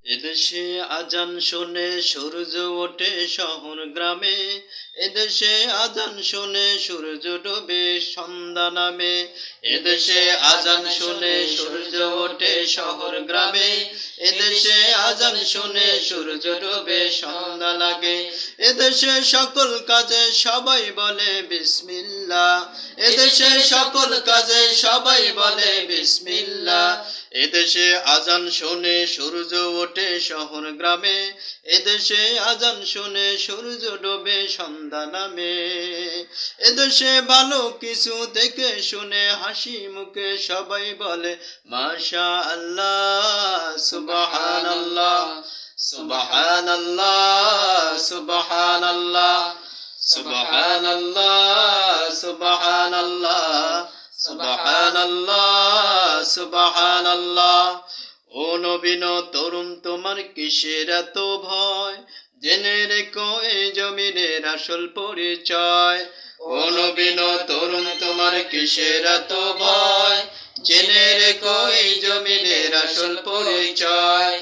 এদেশে আজান শুনে সূর্য ওঠে শহর গ্রামে, এদেশে আজান শুনে সূর্য ডোবে সন্ধ্যা নামে। এদেশে আজান শুনে সূর্য ওঠে শহর গ্রামে, এদেশে আজান শুনে সূর্য ডোবে সন্ধ্যা লাগে। এদেশে সকল কাজে সবাই বলে বিসমিল্লাহ, এদেশে সকল কাজে সবাই বলে বিসমিল্লাহ। এদেশে আজান শুনে সূর্য ওঠে শহর গ্রামে, এদেশে আজান শুনে সূর্য ডোবে সন্ধ্যা নামে। এদেশে ভালো কিছু দেখে শুনে হাসি মুখে সবাই বলে মাশাআল্লাহ, সুবহানাল্লাহ, সুবহানাল্লাহ, সুবহানাল্লাহ, সুবহানাল্লাহ, সুবহানাল্লাহ, সুবহানাল্লাহ, সুবহানাল্লাহ। ও নবীন তরুণ তোমার কিসের এত ভয়, জেনে রেখো এই জমিনের আসল পরিচয়। ও নবীন তরুণ তোমার কিসের এত ভয়, জেনে রেখো এই জমিনের আসল পরিচয়।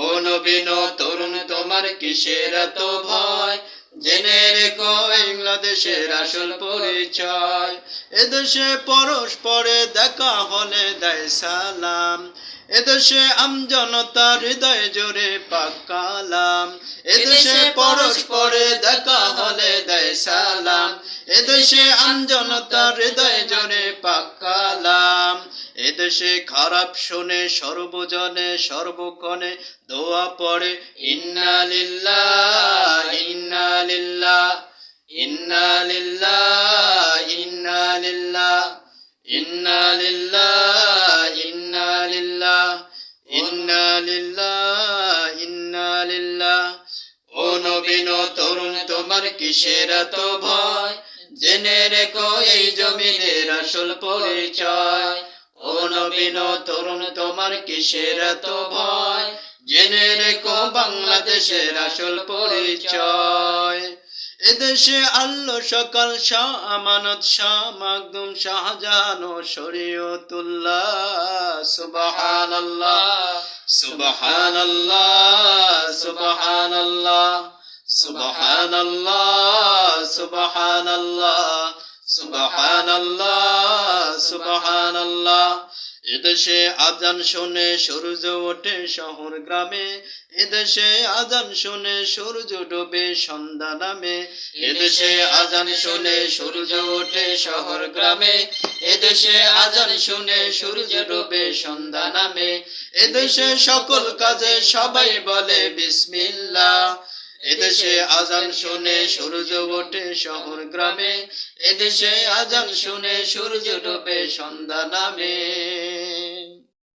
ও নবীন তরুণ তোমার কিসের এত ভয়, জেনে রেখো বাংলাদেশের আসল পরিচয়। এদেশে পরস্পরে দেখা হলে দেয় সালাম, এদেশে আমজনতা হৃদয় জোরে পাক কালাম। এদেশে পরস্পরে দেখা হলে দেয় সালাম, এদেশে আমজনতা হৃদয় জোরে পাক কালাম। এদেশে খারাপ শুনে সর্বজনে সর্বক্ষণে দোয়া পড়ে ইন্না লিল্লাহ, ইন্না লিল্লাহ, ইন্না লিল্লাহ, ইন্না লিল্লাহ, ইন্না লিল্লাহ, ইন্না লিল্লাহ, ইন্না লিল্লাহ, ইন্না লিল্লাহ। ও নবীন তরুণ তোমার কিসের এত ভয়, জেনে রেখো এই জমিনের আসল পরিচয়। ও নবীন তরুণ তোমার কিসের এত ভয়, জেনে রেখো বাংলাদেশের আসল পরিচয়। এদেশে আল্লাহ সকাল শাহ আমানত শাহ মাকদুম শাহজাহান ও শরীয়তুল্লাহ। সুবহানাল্লাহ, সুবহানাল্লাহ, সুবহানাল্লাহ, সুবহানাল্লাহ, সুবহানাল্লাহ, সুবহানাল্লাহ, সুবহানাল্লাহ। এদেশে আজান শুনে সূর্য ওঠে শহর গ্রামে, এদেশে আজান শুনে সূর্য ডোবে সন্ধ্যা নামে। এদেশে আজান শুনে সূর্য ওঠে শহর গ্রামে, এদেশে আজান শুনে সূর্য ডোবে সন্ধ্যা নামে। এদেশে সকল কাজে সবাই বলে বিসমিল্লাহ, এদেশে আজান শুনে সূর্য ওঠে শহর গ্রামে, এদেশে আজান শুনে সূর্য ডোবে সন্ধ্যা নামে।